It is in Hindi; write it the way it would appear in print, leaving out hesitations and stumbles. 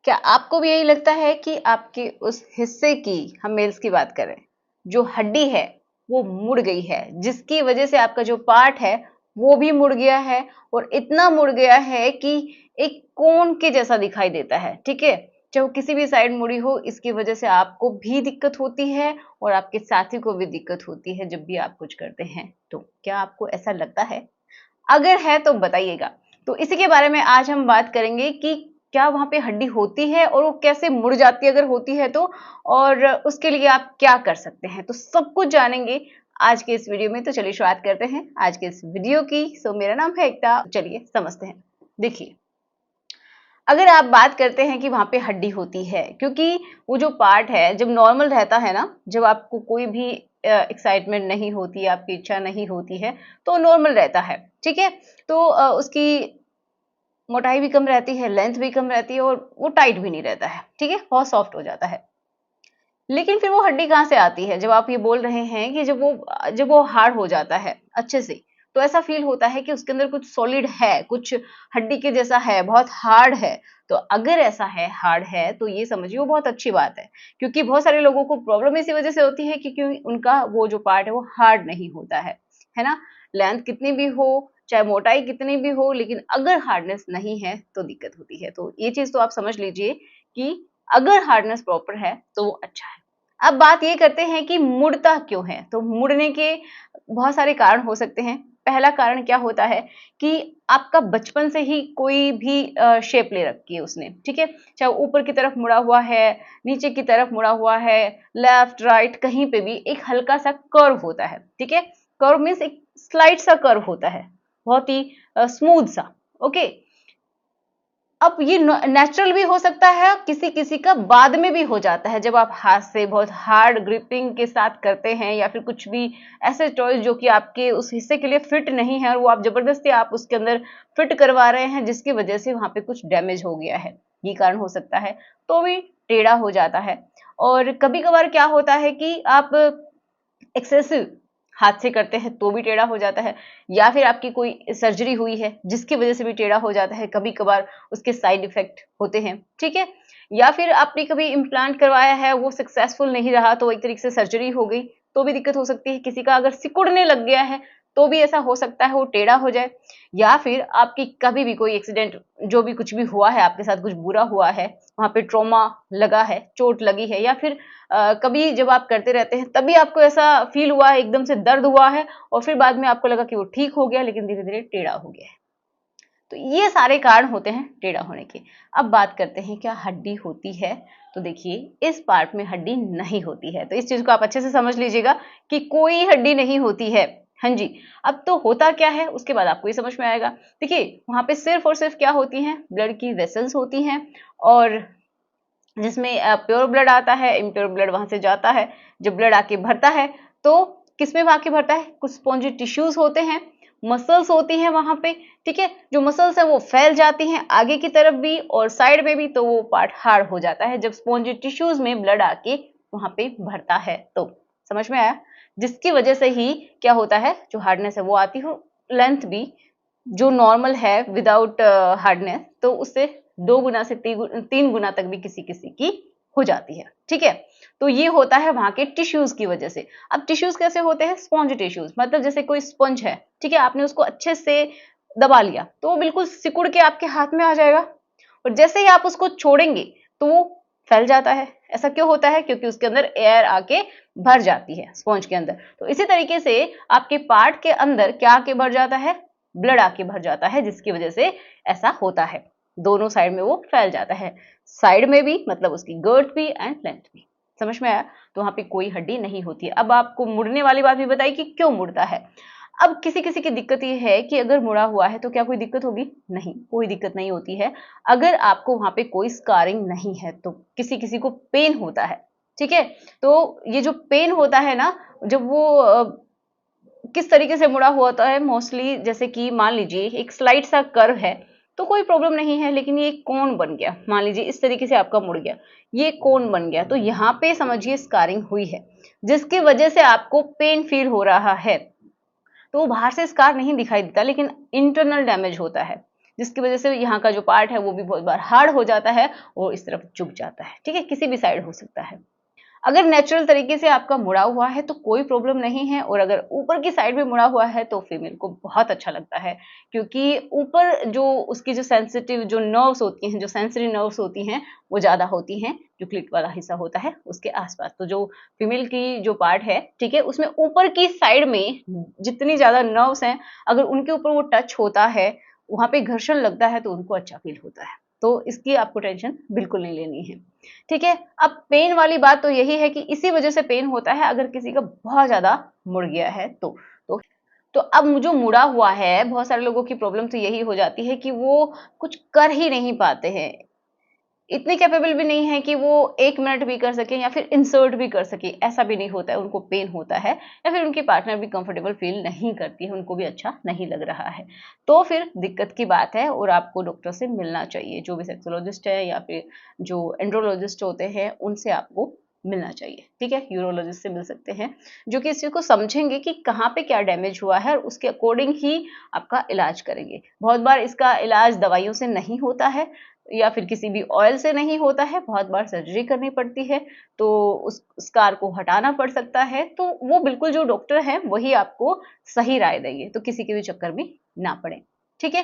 क्या आपको भी यही लगता है कि आपके उस हिस्से की, हम मेल्स की बात करें, जो हड्डी है वो मुड़ गई है, जिसकी वजह से आपका जो पार्ट है वो भी मुड़ गया है और इतना मुड़ गया है कि एक कोन के जैसा दिखाई देता है, ठीक है? चाहे वो किसी भी साइड मुड़ी हो, इसकी वजह से आपको भी दिक्कत होती है और आपके साथी को भी दिक्कत होती है जब भी आप कुछ करते हैं। तो क्या आपको ऐसा लगता है? अगर है तो बताइएगा। तो इसी के बारे में आज हम बात करेंगे कि क्या वहाँ पे हड्डी होती है और वो कैसे मुड़ जाती है अगर होती है तो, और उसके लिए आप क्या कर सकते हैं। तो सब कुछ जानेंगे आज के इस वीडियो में। तो चलिए शुरुआत करते हैं आज के इस वीडियो की। मेरा नाम है एकता, चलिए समझते हैं। देखिए, अगर आप बात करते हैं कि वहाँ पे हड्डी होती है, क्योंकि वो जो पार्ट है जब नॉर्मल रहता है ना, जब आपको कोई भी एक्साइटमेंट नहीं होती, आपकी इच्छा नहीं होती है, तो नॉर्मल रहता है, ठीक है? तो उसकी मोटाई भी कम रहती है, लेंथ भी कम रहती है और वो टाइट भी नहीं रहता है, ठीक है? बहुत सॉफ्ट हो जाता है। लेकिन फिर वो हड्डी कहाँ से आती है? जब आप ये बोल रहे हैं कि जब वो हार्ड हो जाता है अच्छे से, तो ऐसा फ़ील होता है कि उसके अंदर कुछ सॉलिड है, कुछ हड्डी के जैसा है, बहुत हार्ड है। तो अगर ऐसा है, हार्ड है, तो ये समझिए वो बहुत अच्छी बात है। क्योंकि बहुत सारे लोगों को प्रॉब्लम इसी वज़ह से होती है क्योंकि उनका वो जो पार्ट है वो हार्ड नहीं होता है ना? लेंथ कितनी भी हो, चाहे मोटाई कितनी भी हो, लेकिन अगर हार्डनेस नहीं है, तो दिक्कत होती है। तो ये चीज़ तो आप समझ लीजिए कि अगर हार्डनेस प्रॉपर है, तो वो अच्छा है। अब बात ये करते हैं कि मुड़ता क्यों है? तो मुड़ने के बहुत सारे कारण हो सकते हैं। पहला कारण क्या होता है कि आपका बचपन से ही कोई भी शेप ले रखी है उसने, ठीक है? चाहे ऊपर की तरफ मुड़ा हुआ है, नीचे की तरफ मुड़ा हुआ है, लेफ्ट, राइट कहीं पे भी एक हल्का-सा कर्व होता है, ठीक है? कर्व मीन्स एक स्लाइट सा कर्व होता है, बहुत ही स्मूथ सा, ओके? अब ये नेचुरल भी हो सकता है, किसी-किसी का बाद में भी हो जाता है, जब आप हाथ से बहुत हार्ड ग्रिपिंग के साथ करते हैं या फिर कुछ भी ऐसे टॉयज जो कि आपके उस हिस्से के लिए फिट नहीं है और वो आप ज़बरदस्ती आप उसके अंदर फिट करवा रहे हैं, जिसकी वजह से वहाँ पे कुछ डैमेज हो गया है, ये कारण हो सकता है, तो भी टेढ़ा हो जाता है। और कभी-कभार क्या होता है कि आप एक्सेसिव हाथ से करते हैं तो भी टेढ़ा हो जाता है, या फिर आपकी कोई सर्जरी हुई है जिसकी वजह से भी टेढ़ा हो जाता है, कभी कभार उसके साइड इफेक्ट होते हैं, ठीक है? या फिर आपने कभी इम्प्लांट करवाया है, वो सक्सेसफुल नहीं रहा तो एक तरीके से सर्जरी हो गई, तो भी दिक्कत हो सकती है। किसी का अगर सिकुड़ने लग गया है तो भी ऐसा हो सकता है वो टेढ़ा हो जाए। या फिर आपकी कभी भी कोई एक्सीडेंट, जो भी कुछ भी हुआ है आपके साथ, कुछ बुरा हुआ है, वहां पे ट्रॉमा लगा है, चोट लगी है, या फिर कभी जब आप करते रहते हैं तभी आपको ऐसा फील हुआ है, एकदम से दर्द हुआ है और फिर बाद में आपको लगा कि वो ठीक हो गया, लेकिन धीरे धीरे टेढ़ा हो गया है। तो ये सारे कारण होते हैं टेढ़ा होने के। अब बात करते हैं क्या हड्डी होती है। तो देखिए, इस पार्ट में हड्डी नहीं होती है, तो इस चीज को आप अच्छे से समझ लीजिएगा कि कोई हड्डी नहीं होती है। हाँ जी। अब तो होता क्या है उसके बाद आपको ये समझ में आएगा। देखिए, वहां पे सिर्फ और सिर्फ क्या होती हैं, ब्लड की वेसल्स होती हैं, और जिसमें प्योर ब्लड आता है, इम्प्योर ब्लड वहां से जाता है। जब ब्लड आके भरता है तो किसमें आके भरता है, कुछ स्पॉन्जी टिश्यूज होते हैं, मसल्स होती हैं वहां पे, ठीक है? जो मसल्स है वो फैल जाती हैं आगे की तरफ भी और साइड में भी, तो वो पार्ट हार्ड हो जाता है जब स्पॉन्जी टिश्यूज में ब्लड आके वहां पे भरता है। तो समझ में आया? जिसकी वजह से ही क्या होता है, जो हार्डनेस है वो आती हो, लेंथ भी जो नॉर्मल है विदाउट हार्डनेस, तो उससे 2 गुना से 3 गुना तक भी किसी किसी की हो जाती है, ठीक है? तो ये होता है वहां के टिश्यूज की वजह से। अब टिश्यूज कैसे होते हैं, स्पॉन्ज टिश्यूज, मतलब जैसे कोई स्पंज है, ठीक है? आपने उसको अच्छे से दबा लिया तो वो बिल्कुल सिकुड़ के आपके हाथ में आ जाएगा, और जैसे ही आप उसको छोड़ेंगे तो वो फैल जाता है। ऐसा क्यों होता है? क्योंकि उसके अंदर एयर आके भर जाती है स्पॉन्ज के अंदर। तो इसी तरीके से आपके पार्ट के अंदर क्या आके भर जाता है, ब्लड आके भर जाता है, जिसकी वजह से ऐसा होता है। दोनों साइड में वो फैल जाता है, साइड में भी मतलब उसकी गर्थ भी एंड लेंथ भी। समझ में आया? तो वहां पे कोई हड्डी नहीं होती है। अब आपको मुड़ने वाली बात भी बताई कि क्यों मुड़ता है। अब किसी किसी की दिक्कत ये है कि अगर मुड़ा हुआ है तो क्या कोई दिक्कत होगी? नहीं, कोई दिक्कत नहीं होती है अगर आपको वहां पे कोई स्कारिंग नहीं है तो। किसी किसी को पेन होता है, ठीक है? तो ये जो पेन होता है ना, जब वो किस तरीके से मुड़ा हुआ होता है मोस्टली, जैसे कि मान लीजिए एक स्लाइड सा कर्व है तो कोई प्रॉब्लम नहीं है, लेकिन ये कोन बन गया, मान लीजिए इस तरीके से आपका मुड़ गया, ये कोन बन गया, तो यहाँ पे समझिए स्कारिंग हुई है, जिसकी वजह से आपको पेन फील हो रहा है। तो बाहर से स्कार नहीं दिखाई देता, लेकिन इंटरनल डैमेज होता है, जिसकी वजह से यहाँ का जो पार्ट है वो भी बहुत बार हार्ड हो जाता है और इस तरफ झुक जाता है। ठीक है, किसी भी साइड हो सकता है। अगर नेचुरल तरीके से आपका मुड़ा हुआ है तो कोई प्रॉब्लम नहीं है, और अगर ऊपर की साइड में मुड़ा हुआ है तो फीमेल को बहुत अच्छा लगता है, क्योंकि ऊपर जो उसकी जो सेंसिटिव जो नर्व्स होती हैं, जो सेंसरी नर्व्स होती हैं, वो ज़्यादा होती हैं जो क्लिट वाला हिस्सा होता है उसके आसपास। तो जो फीमेल की जो पार्ट है, ठीक है, उसमें ऊपर की साइड में जितनी ज़्यादा नर्व्स हैं, अगर उनके ऊपर वो टच होता है, वहाँ पे घर्षण लगता है, तो उनको अच्छा फील होता है। तो इसकी आपको टेंशन बिल्कुल नहीं लेनी है। ठीक है, अब पेन वाली बात तो यही है कि इसी वजह से पेन होता है अगर किसी का बहुत ज्यादा मुड़ गया है तो तो अब जो मुड़ा हुआ है, बहुत सारे लोगों की प्रॉब्लम तो यही हो जाती है कि वो कुछ कर ही नहीं पाते हैं, इतने कैपेबल भी नहीं है कि वो 1 मिनट भी कर सके या फिर इंसर्ट भी कर सके, ऐसा भी नहीं होता है, उनको पेन होता है, या फिर उनकी पार्टनर भी कंफर्टेबल फील नहीं करती है, उनको भी अच्छा नहीं लग रहा है, तो फिर दिक्कत की बात है और आपको डॉक्टर से मिलना चाहिए, जो भी सेक्सोलॉजिस्ट है या फिर जो एंड्रोलॉजिस्ट होते हैं उनसे आपको मिलना चाहिए। ठीक है, यूरोलॉजिस्ट से मिल सकते हैं, जो कि इस चीज को समझेंगे कि कहाँ पे क्या डैमेज हुआ है और उसके अकॉर्डिंग ही आपका इलाज करेंगे। बहुत बार इसका इलाज दवाइयों से नहीं होता है या फिर किसी भी ऑयल से नहीं होता है, बहुत बार सर्जरी करनी पड़ती है, तो उस स्कार को हटाना पड़ सकता है, तो वो बिल्कुल जो डॉक्टर है वही आपको सही राय देंगे, तो किसी के भी चक्कर में ना पड़े। ठीक है,